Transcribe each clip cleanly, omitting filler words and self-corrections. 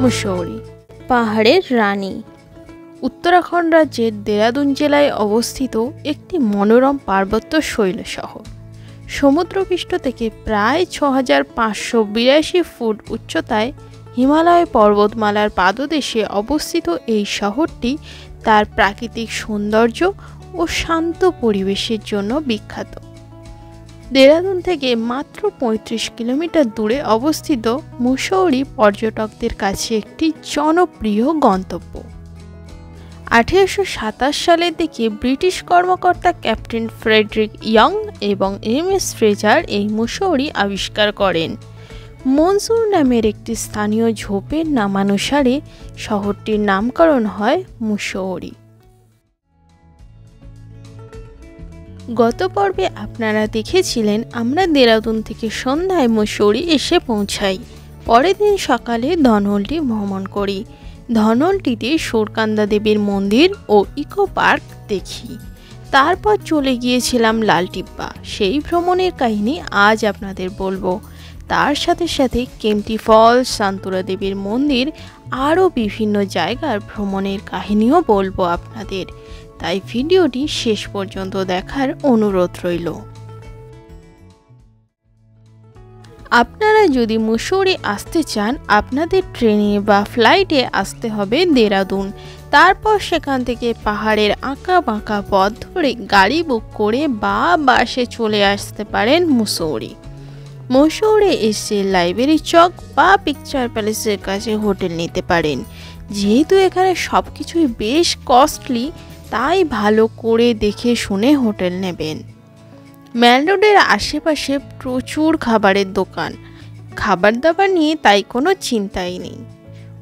মুসৌরি পাহাড়ের রানী উত্তরাখণ্ড রাজ্যের দেরাদুন জেলায় অবস্থিত একটি মনোরম পার্বত্য শৈল শহর। সমুদ্রপৃষ্ঠ থেকে প্রায় 6582 ফুট উচ্চতায় হিমালয় পর্বতমালার পাদদেশে অবস্থিত এই শহরটি তার প্রাকৃতিক সৌন্দর্য ও শান্ত পরিবেশের জন্য বিখ্যাত। দেরাদুন থেকে মাত্র 35 কিলোমিটার দূরে অবস্থিত মুসৌরি পর্যটকদের কাছে একটি জনপ্রিয় গন্তব্য। 1827 সালের দিকে ব্রিটিশ কর্মকর্তা ক্যাপ্টেন ফ্রেডরিক ইয়ং এবং MS ফ্রেজার এই মুসৌরি আবিষ্কার করেন। মনসুর নামের একটি স্থানীয় ঝোপের নামানুসারে শহরটির নামকরণ হয় মুসৌরি। গত পর্বে আপনারা দেখেছিলেন আমরা দেরাদুন থেকে সন্ধ্যায় মুসৌরি এসে পৌঁছাই। পরের দিন সকালে ধনলটি ভ্রমণ করি। ধনলটিতে সুরকান্দা দেবীর মন্দির ও ইকো পার্ক দেখি। তারপর চলে গিয়েছিলাম লালটিব্বা। সেই ভ্রমণের কাহিনী আজ আপনাদের বলবো। তার সাথে সাথে কেম্পটি ফলস, শান্তরা দেবীর মন্দির আরও বিভিন্ন জায়গার ভ্রমণের কাহিনীও বলবো আপনাদের। তাই ভিডিওটি শেষ পর্যন্ত দেখার অনুরোধ রইল। আপনারা যদি মুসৌরি আসতে চান আপনাদের ট্রেনে বা ফ্লাইটে আসতে হবে দেরাদুন। তারপর সেখান থেকে পাহাড়ের আঁকা বাঁকা পথ ধরে গাড়ি বুক করে বা বাসে চলে আসতে পারেন মুসৌরি। মুসৌরি এসে লাইব্রেরি চক বা পিকচার প্যালেসের কাছে হোটেল নিতে পারেন। যেহেতু এখানে সব কিছুই বেশ কস্টলি, তাই ভালো করে দেখে শুনে হোটেল নেবেন। ম্যাল রোডের আশেপাশে প্রচুর খাবারের দোকান, খাবার দাবার নিয়ে তাই কোনো চিন্তাই নেই।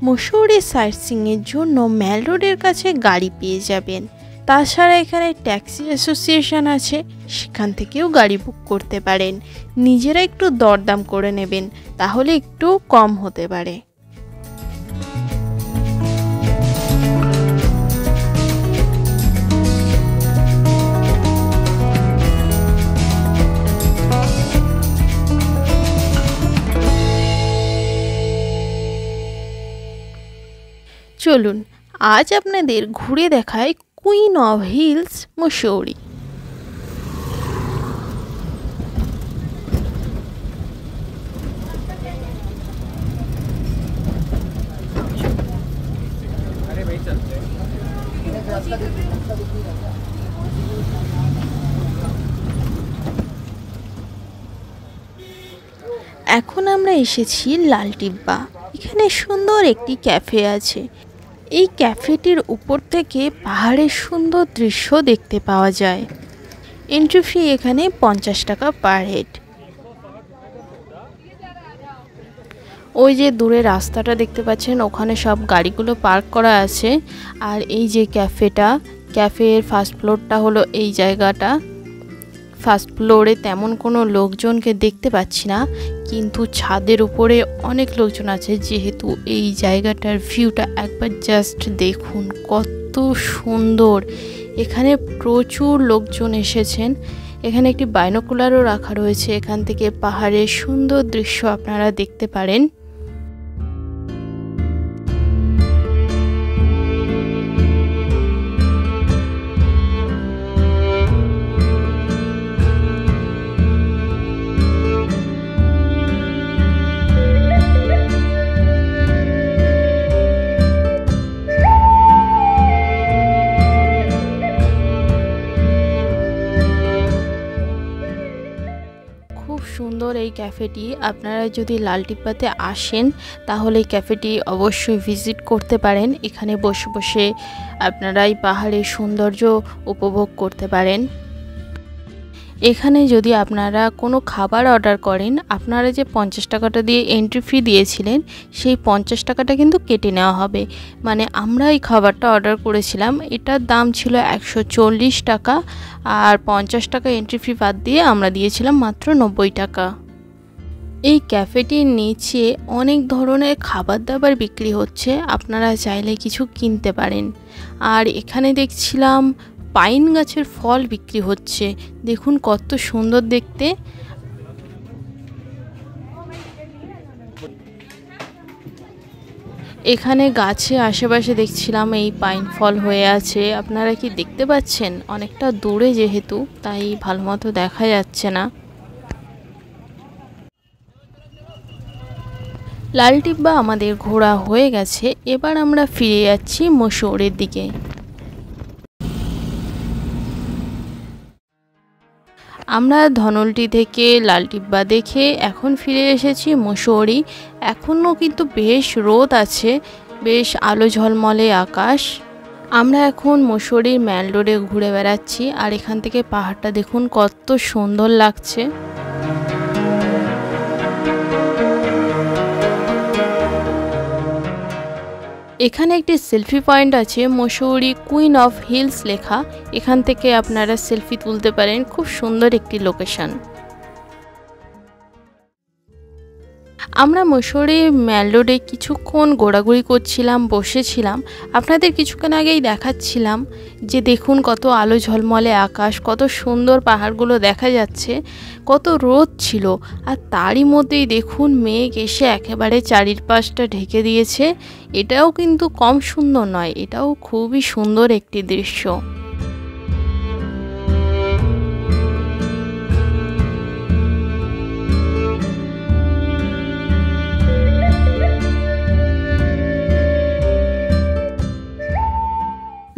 মুসৌরি সাইটসিংয়ের জন্য ম্যাল রোডের কাছে গাড়ি পেয়ে যাবেন। তাছাড়া এখানে ট্যাক্সি অ্যাসোসিয়েশন আছে, সেখান থেকেও গাড়ি বুক করতে পারেন। নিজেরা একটু দরদাম করে নেবেন, তাহলে একটু কম হতে পারে। চলুন আজ আপনাদের ঘুরে দেখায় কুইন অফ হিলস মুসৌরি। এখন আমরা এসেছি লালটিব্বা। এখানে সুন্দর একটি ক্যাফে আছে। এই ক্যাফেটির উপর থেকে পাহাড়ের সুন্দর দৃশ্য দেখতে পাওয়া যায়। এন্ট্রি ফি এখানে 50 টাকা পার হেড। ওই যে দূরে রাস্তাটা দেখতে পাচ্ছেন, ওখানে সব গাড়িগুলো পার্ক করা আছে। আর এই যে ক্যাফের ফার্স্ট ফ্লোরটা হলো এই জায়গাটা। ফার্স্ট ফ্লোরে তেমন কোনো লোকজনকে দেখতে পাচ্ছি না, কিন্তু ছাদের উপরে অনেক লোকজন আছে। যেহেতু এই জায়গাটার ভিউটা একবার জাস্ট দেখুন, কত সুন্দর। এখানে প্রচুর লোকজন এসেছেন। এখানে একটি বাইনোকুলারও রাখা রয়েছে, এখান থেকে পাহাড়ের সুন্দর দৃশ্য আপনারা দেখতে পারেন। সুন্দর এই ক্যাফেটি। আপনারা যদি লালটিব্বাতে আসেন তাহলে এই ক্যাফেটি অবশ্যই ভিজিট করতে পারেন। এখানে বসে বসে আপনারা এই পাহাড়ের সৌন্দর্য উপভোগ করতে পারেন। এখানে যদি আপনারা কোনো খাবার অর্ডার করেন, আপনারা যে 50 টাকাটা দিয়ে এন্ট্রি ফি দিয়েছিলেন সেই 50 টাকাটা কিন্তু কেটে নেওয়া হবে। মানে আমরা এই খাবারটা অর্ডার করেছিলাম, এটার দাম ছিল 140 টাকা, আর 50 টাকা এন্ট্রি ফি বাদ দিয়ে আমরা দিয়েছিলাম মাত্র 90 টাকা। এই ক্যাফেটির নিচে অনেক ধরনের খাবার দাবার বিক্রি হচ্ছে, আপনারা চাইলে কিছু কিনতে পারেন। আর এখানে দেখছিলাম পাইন গাছের ফল বিক্রি হচ্ছে, দেখুন কত সুন্দর দেখতে। এখানে গাছে আশেপাশে দেখছিলাম এই পাইন ফল হয়ে আছে। আপনারা কি দেখতে পাচ্ছেন? অনেকটা দূরে যেহেতু তাই ভালো মতো দেখা যাচ্ছে না। লালটিব্বা আমাদের ঘোরা হয়ে গেছে, এবার আমরা ফিরে যাচ্ছি মসৌরির দিকে। আমরা ধনলটি থেকে লালটিব্বা দেখে এখন ফিরে এসেছি মসৌরি। এখনও কিন্তু বেশ রোদ আছে, বেশ আলো ঝলমলে আকাশ। আমরা এখন মসৌরির মেল রোডে ঘুরে বেড়াচ্ছি, আর এখান থেকে পাহাড়টা দেখুন কত সুন্দর লাগছে। এখানে একটি সেলফি পয়েন্ট আছে, মসৌরি কুইন অফ হিলস লেখা। এখান থেকে আপনারা সেলফি তুলতে পারেন, খুব সুন্দর একটি লোকেশন। আমরা মসৌরি মেল রোডে কিছুক্ষণ ঘোরাঘুরি করছিলাম, বসেছিলাম। আপনাদের কিছুক্ষণ আগেই দেখাচ্ছিলাম যে দেখুন কত আলো ঝলমলে আকাশ, কত সুন্দর পাহাড়গুলো দেখা যাচ্ছে, কত রোদ ছিল। আর তারই মধ্যেই দেখুন মেঘ এসে একেবারে চারিপাশটা ঢেকে দিয়েছে। এটাও কিন্তু কম সুন্দর নয়, এটাও খুবই সুন্দর একটি দৃশ্য।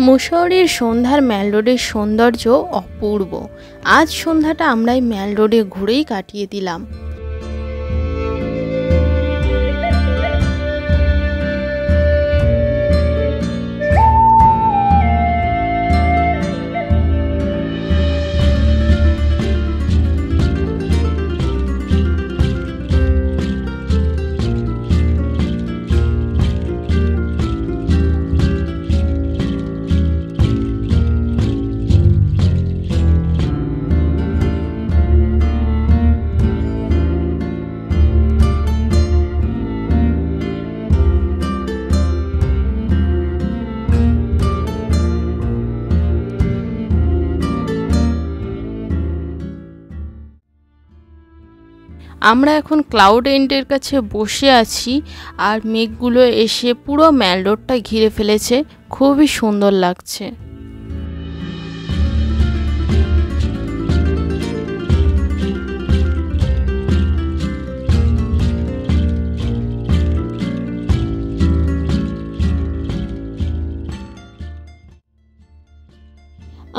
মসৌরির সন্ধ্যার মেল রোডের সৌন্দর্য অপূর্ব। আজ সন্ধ্যাটা আমরা এই মেল রোডে ঘুরেই কাটিয়ে দিলাম। আমরা এখন ক্লাউড এন্ডের কাছে বসে আছি, আর মেঘগুলো এসে পুরো মেল রোডটা ঘিরে ফেলেছে, খুবই সুন্দর লাগছে।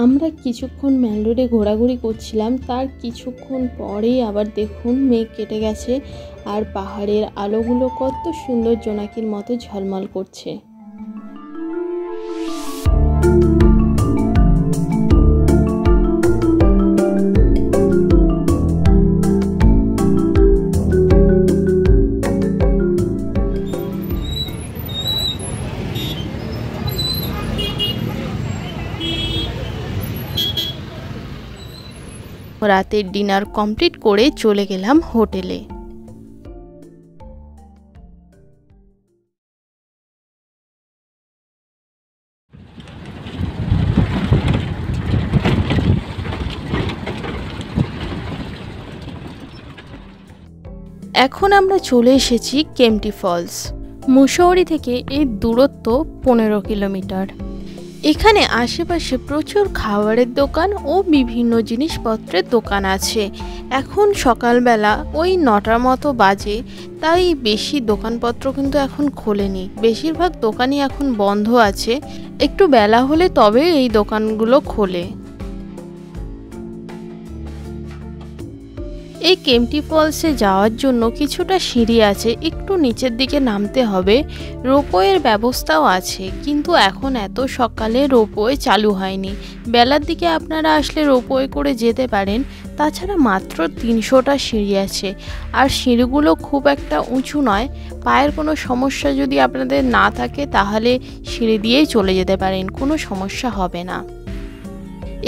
আমরা কিছুক্ষণ মেল রোডে ঘোরাঘুরি করছিলাম, তার কিছুক্ষণ পরেই আবার দেখুন মেঘ কেটে গেছে, আর পাহাড়ের আলোগুলো কত সুন্দর জোনাকির মতো ঝলমল করছে। রাতের ডিনার কমপ্লিট করে চলে গেলাম হোটেলে। এখন আমরা চলে এসেছি কেম্পটি ফলস। মুসৌরি থেকে এর দূরত্ব 15 কিলোমিটার। এখানে আশেপাশে প্রচুর খাবারের দোকান ও বিভিন্ন জিনিসপত্রের দোকান আছে। এখন সকালবেলা ওই 9টার মতো বাজে, তাই বেশি দোকানপত্র কিন্তু এখন খোলেনি, বেশিরভাগ দোকানই এখন বন্ধ আছে। একটু বেলা হলে তবে এই দোকানগুলো খোলে। এই কেম্পটি ফলসে যাওয়ার জন্য কিছুটা সিঁড়ি আছে, একটু নিচের দিকে নামতে হবে। রোপওয়ের ব্যবস্থাও আছে, কিন্তু এখন এত সকালে রোপওয়ে চালু হয়নি। বেলার দিকে আপনারা আসলে রোপওয়ে করে যেতে পারেন। তাছাড়া মাত্র 300টা সিঁড়ি আছে, আর সিঁড়িগুলো খুব একটা উঁচু নয়। পায়ের কোনো সমস্যা যদি আপনাদের না থাকে তাহলে সিঁড়ি দিয়েই চলে যেতে পারেন, কোনো সমস্যা হবে না।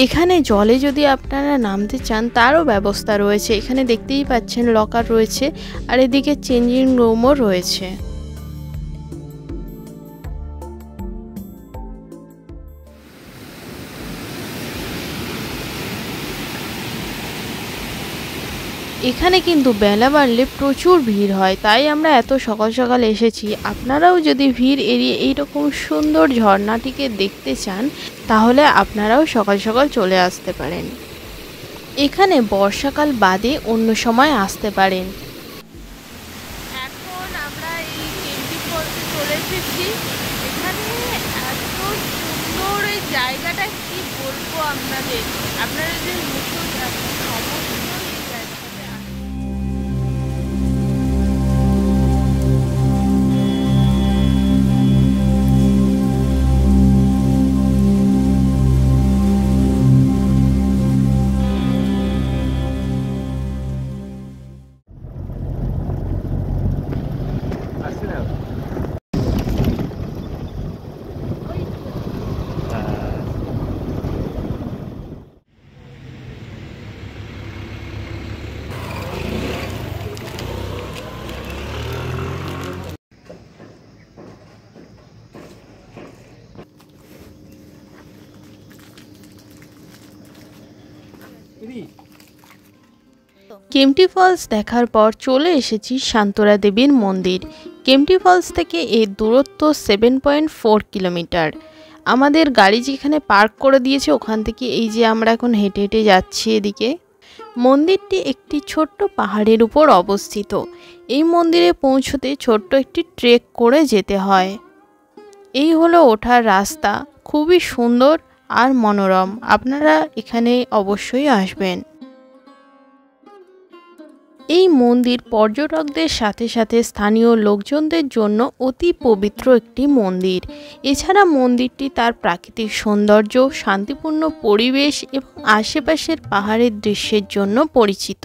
এখানে জলে যদি আপনারা নামতে চান তারও ব্যবস্থা রয়েছে। এখানে দেখতেই পাচ্ছেন লকার রয়েছে, আর এদিকে চেঞ্জিং রুমও রয়েছে। এখানে কিন্তু বেলা বাড়লে প্রচুর ভিড় হয়, তাই আমরা এত সকাল সকাল এসেছি। আপনারাও যদি ভিড় এড়িয়ে এইরকম সুন্দর ঝর্ণাটিকে দেখতে চান তাহলে আপনারাও সকাল সকাল চলে আসতে পারেন। এখানে বর্ষাকাল বাদে অন্য সময় আসতে পারেন। এখন আমরা এই কেম্পটি ফলসে চলে এসেছি। এখানে এত সুন্দর এই জায়গাটা কি বলবো আপনাদের, আপনারা যে মুসুর অবশ্যই এই জায়গাটাতে আসুন। কেম্পটি ফলস দেখার পর চলে এসেছি শান্তরা দেবীর মন্দির। কেম্পটি ফলস থেকে এর দূরত্ব 7.4 কিলোমিটার। আমাদের গাড়ি যেখানে পার্ক করে দিয়েছে ওখান থেকে এই যে আমরা এখন হেঁটে হেঁটে যাচ্ছি এদিকে। মন্দিরটি একটি ছোট্ট পাহাড়ের উপর অবস্থিত। এই মন্দিরে পৌঁছতে ছোট্ট একটি ট্রেক করে যেতে হয়। এই হলো ওঠার রাস্তা, খুবই সুন্দর আর মনোরম। আপনারা এখানে অবশ্যই আসবেন। এই মন্দির পর্যটকদের সাথে সাথে স্থানীয় লোকজনদের জন্য অতি পবিত্র একটি মন্দির। এছাড়া মন্দিরটি তার প্রাকৃতিক সৌন্দর্য, শান্তিপূর্ণ পরিবেশ এবং আশেপাশের পাহাড়ের দৃশ্যের জন্য পরিচিত।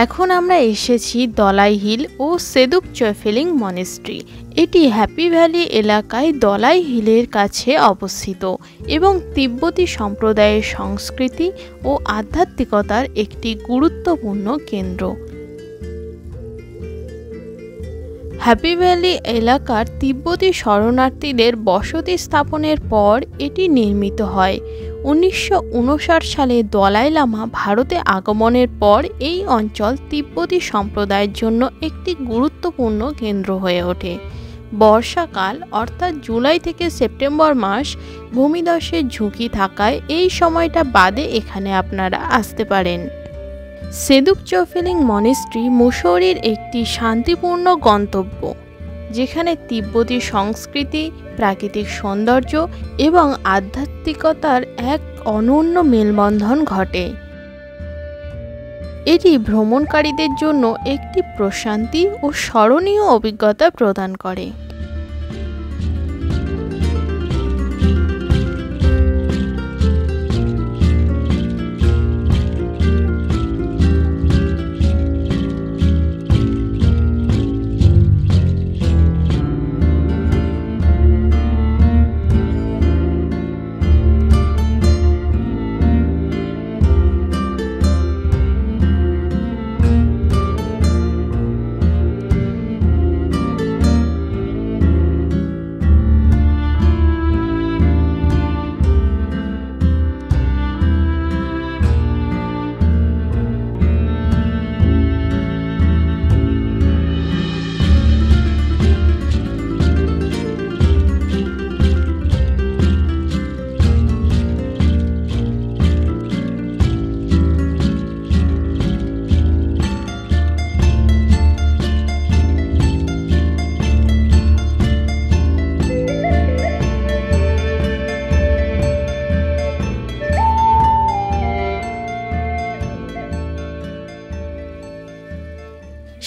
এখন আমরা এসেছি দলাই হিল ও সেদুক চয়ফেলিং মনেস্ট্রি। এটি হ্যাপি ভ্যালি এলাকায় দলাই হিলের কাছে অবস্থিত এবং তিব্বতী সম্প্রদায়ের সংস্কৃতি ও আধ্যাত্মিকতার একটি গুরুত্বপূর্ণ কেন্দ্র। হ্যাপি ভ্যালি এলাকার তিব্বতী শরণার্থীদের বসতি স্থাপনের পর এটি নির্মিত হয়। 1959 সালে দলাই লামা ভারতে আগমনের পর এই অঞ্চল তিব্বতী সম্প্রদায়ের জন্য একটি গুরুত্বপূর্ণ কেন্দ্র হয়ে ওঠে। বর্ষাকাল অর্থাৎ জুলাই থেকে সেপ্টেম্বর মাস ভূমিধসের ঝুঁকি থাকায় এই সময়টা বাদে এখানে আপনারা আসতে পারেন। সেদুক চয়ফেলিং মনেস্ট্রি মুসৌরির একটি শান্তিপূর্ণ গন্তব্য, যেখানে তিব্বতী সংস্কৃতি, প্রাকৃতিক সৌন্দর্য এবং আধ্যাত্মিকতার এক অনন্য মেলবন্ধন ঘটে। এটি ভ্রমণকারীদের জন্য একটি প্রশান্তি ও স্মরণীয় অভিজ্ঞতা প্রদান করে।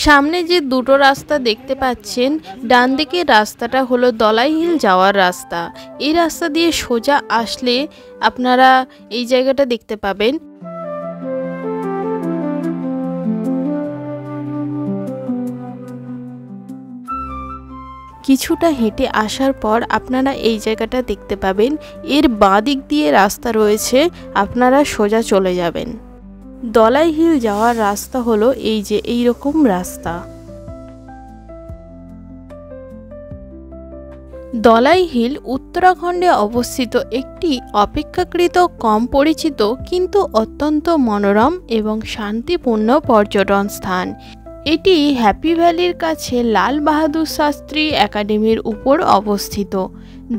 সামনে যে দুটো রাস্তা দেখতে পাচ্ছেন, ডান দিকের রাস্তাটা হলো দলাই হিল যাওয়ার রাস্তা। এই রাস্তা দিয়ে সোজা আসলে আপনারা এই জায়গাটা দেখতে পাবেন। কিছুটা হেঁটে আসার পর আপনারা এই জায়গাটা দেখতে পাবেন। এর বাঁ দিক দিয়ে রাস্তা রয়েছে, আপনারা সোজা চলে যাবেন। দলাই হিল যাওয়ার রাস্তা হলো এই যে এই রকম রাস্তা। দলাই হিল উত্তরাখণ্ডে অবস্থিত একটি অপেক্ষাকৃত কম পরিচিত কিন্তু অত্যন্ত মনোরম এবং শান্তিপূর্ণ পর্যটন স্থান। এটি হ্যাপি ভ্যালির কাছে লাল বাহাদুর শাস্ত্রী একাডেমির উপর অবস্থিত।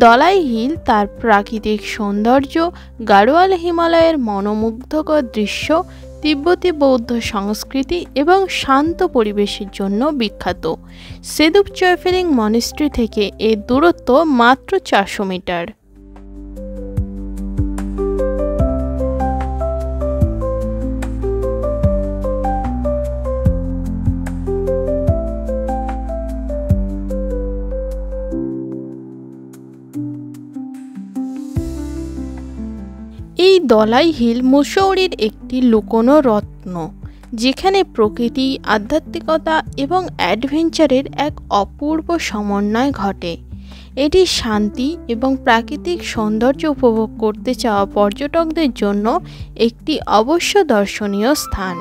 দলাই হিল তার প্রাকৃতিক সৌন্দর্য, গাড়োয়াল হিমালয়ের মনোমুগ্ধকর দৃশ্য, তিব্বতী বৌদ্ধ সংস্কৃতি এবং শান্ত পরিবেশের জন্য বিখ্যাত। সেদুপ চয়ফেলিং মনিস্ট্রি থেকে এর দূরত্ব মাত্র 400 মিটার। এই দলাই হিল মুসৌরির একটি লুকোনো রত্ন, যেখানে প্রকৃতি, আধ্যাত্মিকতা এবং অ্যাডভেঞ্চারের এক অপূর্ব সমন্বয় ঘটে। এটি শান্তি এবং প্রাকৃতিক সৌন্দর্য উপভোগ করতে চাওয়া পর্যটকদের জন্য একটি অবশ্য দর্শনীয় স্থান।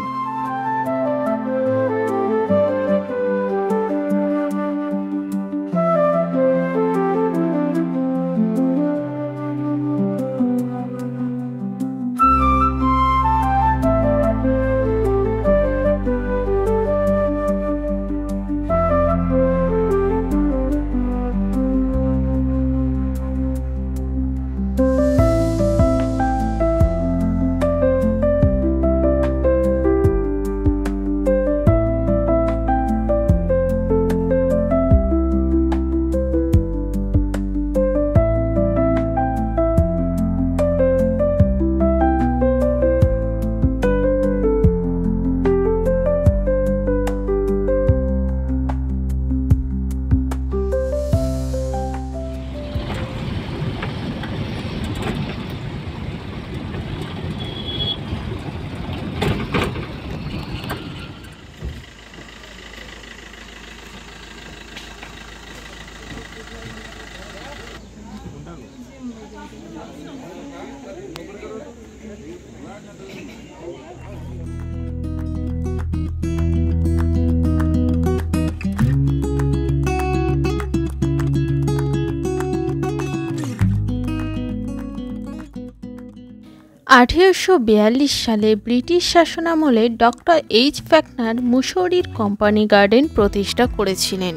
(1842) সালে ব্রিটিশ শাসনামলে ডক্টর এইচ ফ্যাকনার মুসৌরির কোম্পানি গার্ডেন প্রতিষ্ঠা করেছিলেন।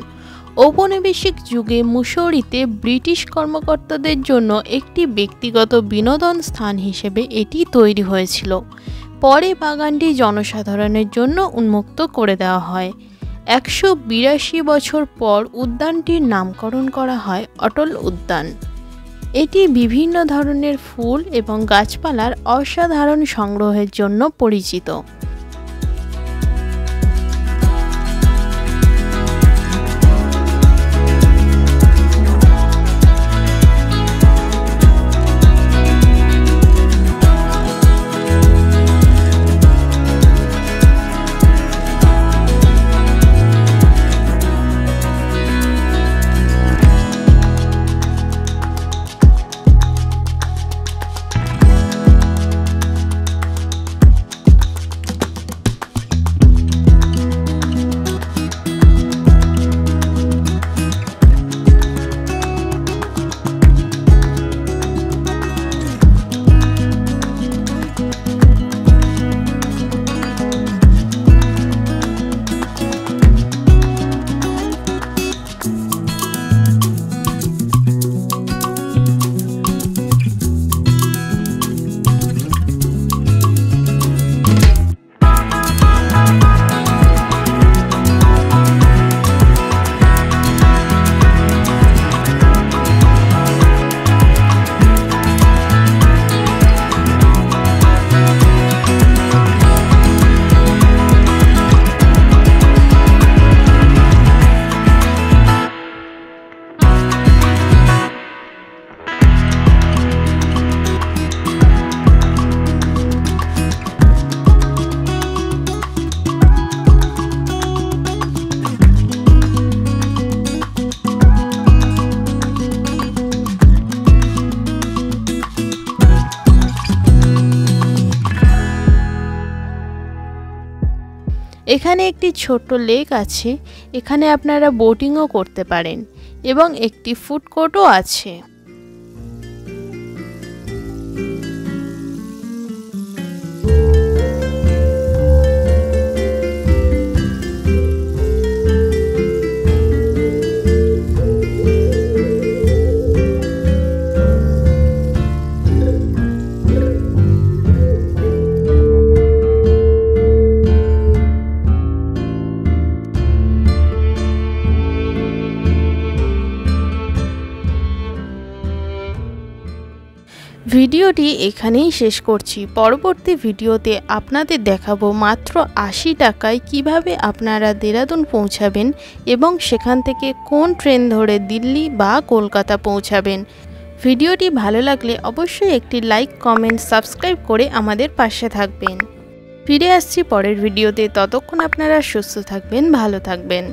ঔপনিবেশিক যুগে মুসৌরিতে ব্রিটিশ কর্মকর্তাদের জন্য একটি ব্যক্তিগত বিনোদন স্থান হিসেবে এটি তৈরি হয়েছিল। পরে বাগানটি জনসাধারণের জন্য উন্মুক্ত করে দেওয়া হয়। 182 বছর পর উদ্যানটির নামকরণ করা হয় অটল উদ্যান। এটি বিভিন্ন ধরনের ফুল এবং গাছপালার অসাধারণ সংগ্রহের জন্য পরিচিত। এখানে একটি ছোট্ট লেক আছে, এখানে আপনারা বোটিংও করতে পারেন এবং একটি ফুড কোর্টও আছে। ভিডিওটি এখানেই শেষ করছি। পরবর্তী ভিডিওতে আপনাদের দেখাবো মাত্র ৮০ টাকায় কিভাবে আপনারা দেরাদুন পৌঁছাবেন এবং সেখান থেকে কোন ট্রেন ধরে দিল্লি বা কলকাতা পৌঁছাবেন। ভিডিওটি ভালো লাগলে অবশ্যই একটি লাইক, কমেন্ট, সাবস্ক্রাইব করে আমাদের পাশে থাকবেন। ফিরে আসছি পরের ভিডিওতে, ততক্ষণ আপনারা সুস্থ থাকবেন, ভালো থাকবেন।